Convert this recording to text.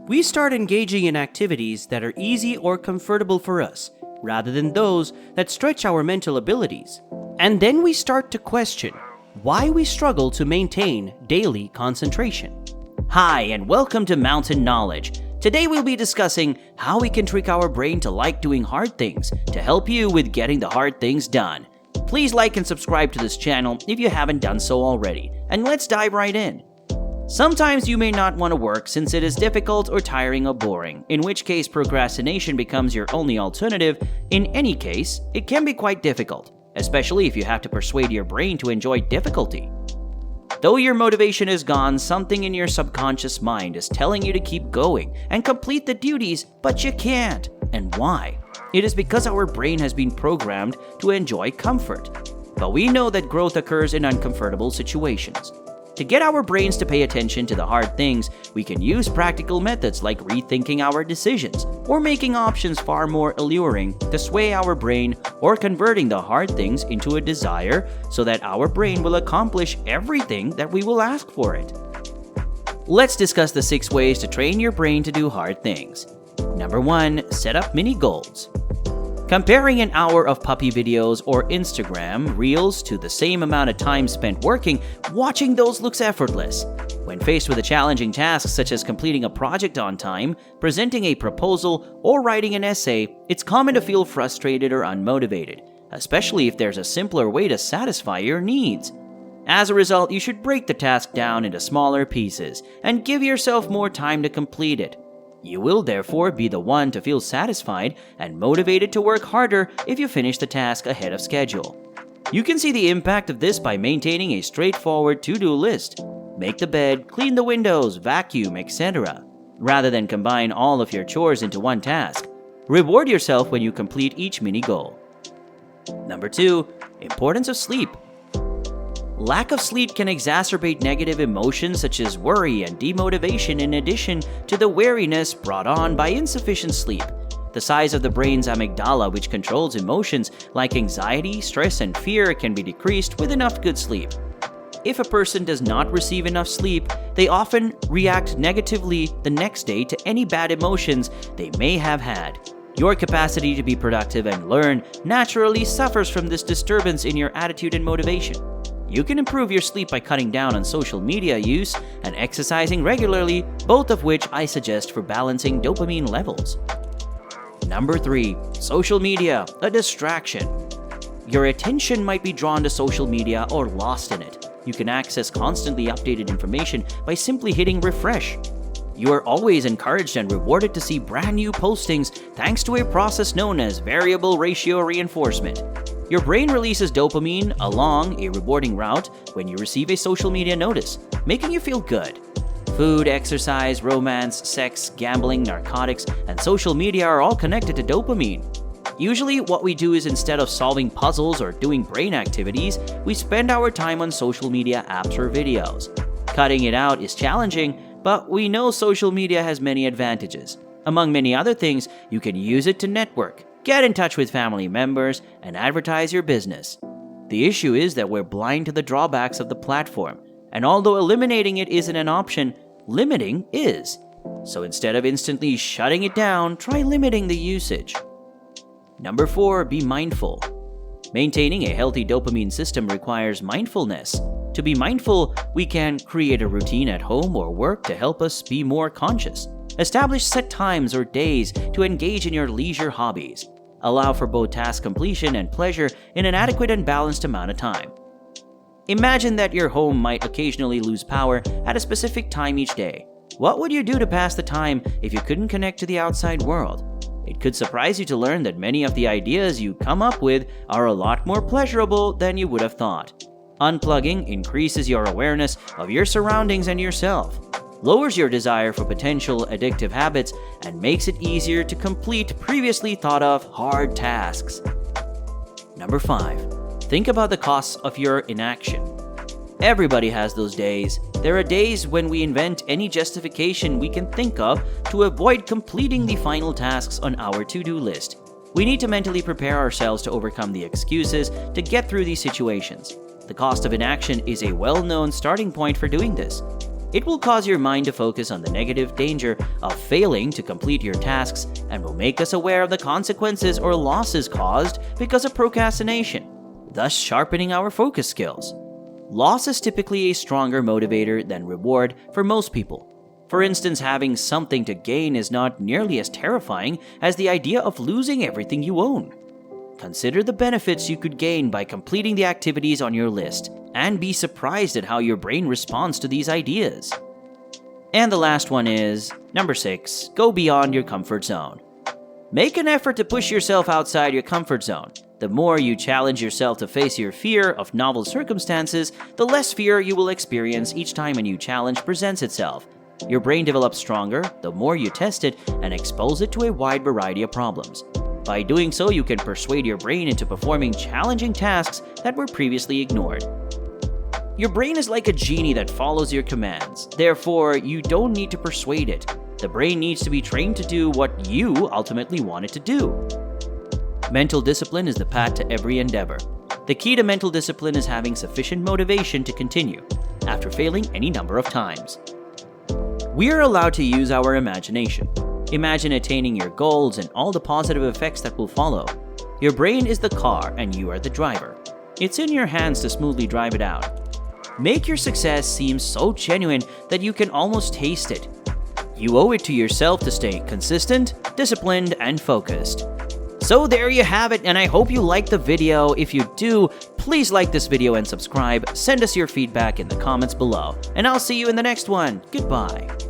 we start engaging in activities that are easy or comfortable for us, rather than those that stretch our mental abilities. And then we start to question why we struggle to maintain daily concentration. Hi, and welcome to Mountain Knowledge. Today we'll be discussing how we can trick our brain to like doing hard things to help you with getting the hard things done. Please like and subscribe to this channel if you haven't done so already, and let's dive right in. Sometimes you may not want to work since it is difficult or tiring or boring, in which case procrastination becomes your only alternative. In any case, it can be quite difficult, especially if you have to persuade your brain to enjoy difficulty. Though your motivation is gone, something in your subconscious mind is telling you to keep going and complete the duties, but you can't. And why? It is because our brain has been programmed to enjoy comfort. But we know that growth occurs in uncomfortable situations. To get our brains to pay attention to the hard things, we can use practical methods like rethinking our decisions or making options far more alluring to sway our brain, or converting the hard things into a desire so that our brain will accomplish everything that we will ask for it. Let's discuss the 6 ways to train your brain to do hard things. Number 1. Set up mini goals. Comparing an hour of puppy videos or Instagram reels to the same amount of time spent working, watching those looks effortless. When faced with a challenging task such as completing a project on time, presenting a proposal, or writing an essay, it's common to feel frustrated or unmotivated, especially if there's a simpler way to satisfy your needs. As a result, you should break the task down into smaller pieces and give yourself more time to complete it. You will therefore be the one to feel satisfied and motivated to work harder if you finish the task ahead of schedule. You can see the impact of this by maintaining a straightforward to-do list. Make the bed, clean the windows, vacuum, etc., rather than combine all of your chores into one task. Reward yourself when you complete each mini goal. Number 2. Importance of sleep. Lack of sleep can exacerbate negative emotions such as worry and demotivation, in addition to the weariness brought on by insufficient sleep. The size of the brain's amygdala, which controls emotions like anxiety, stress, and fear, can be decreased with enough good sleep. If a person does not receive enough sleep, they often react negatively the next day to any bad emotions they may have had. Your capacity to be productive and learn naturally suffers from this disturbance in your attitude and motivation. You can improve your sleep by cutting down on social media use and exercising regularly, both of which I suggest for balancing dopamine levels. Number 3. Social media, a distraction. Your attention might be drawn to social media or lost in it. You can access constantly updated information by simply hitting refresh. You are always encouraged and rewarded to see brand new postings thanks to a process known as variable ratio reinforcement. Your brain releases dopamine along a rewarding route when you receive a social media notice, making you feel good. Food, exercise, romance, sex, gambling, narcotics, and social media are all connected to dopamine. Usually, what we do is, instead of solving puzzles or doing brain activities, we spend our time on social media apps or videos. Cutting it out is challenging, but we know social media has many advantages. Among many other things, you can use it to network, get in touch with family members, and advertise your business. The issue is that we're blind to the drawbacks of the platform, and although eliminating it isn't an option, limiting is. So instead of instantly shutting it down, try limiting the usage. Number 4. Be mindful. Maintaining a healthy dopamine system requires mindfulness. To be mindful, we can create a routine at home or work to help us be more conscious. Establish set times or days to engage in your leisure hobbies. Allow for both task completion and pleasure in an adequate and balanced amount of time. Imagine that your home might occasionally lose power at a specific time each day. What would you do to pass the time if you couldn't connect to the outside world? It could surprise you to learn that many of the ideas you come up with are a lot more pleasurable than you would have thought. Unplugging increases your awareness of your surroundings and yourself, lowers your desire for potential addictive habits, and makes it easier to complete previously thought of hard tasks. Number 5. Think about the costs of your inaction. Everybody has those days. There are days when we invent any justification we can think of to avoid completing the final tasks on our to-do list. We need to mentally prepare ourselves to overcome the excuses to get through these situations. The cost of inaction is a well-known starting point for doing this. It will cause your mind to focus on the negative danger of failing to complete your tasks and will make us aware of the consequences or losses caused because of procrastination, thus sharpening our focus skills. Loss is typically a stronger motivator than reward for most people. For instance, having something to gain is not nearly as terrifying as the idea of losing everything you own. Consider the benefits you could gain by completing the activities on your list, and be surprised at how your brain responds to these ideas. And the last one is, number 6, go beyond your comfort zone. Make an effort to push yourself outside your comfort zone. The more you challenge yourself to face your fear of novel circumstances, the less fear you will experience each time a new challenge presents itself. Your brain develops stronger the more you test it and expose it to a wide variety of problems. By doing so, you can persuade your brain into performing challenging tasks that were previously ignored. Your brain is like a genie that follows your commands. Therefore, you don't need to persuade it. The brain needs to be trained to do what you ultimately want it to do. Mental discipline is the path to every endeavor. The key to mental discipline is having sufficient motivation to continue, after failing any number of times. We are allowed to use our imagination. Imagine attaining your goals and all the positive effects that will follow. Your brain is the car and you are the driver. It's in your hands to smoothly drive it out. Make your success seem so genuine that you can almost taste it. You owe it to yourself to stay consistent, disciplined, and focused. So there you have it, and I hope you liked the video. If you do, please like this video and subscribe. Send us your feedback in the comments below, and I'll see you in the next one. Goodbye.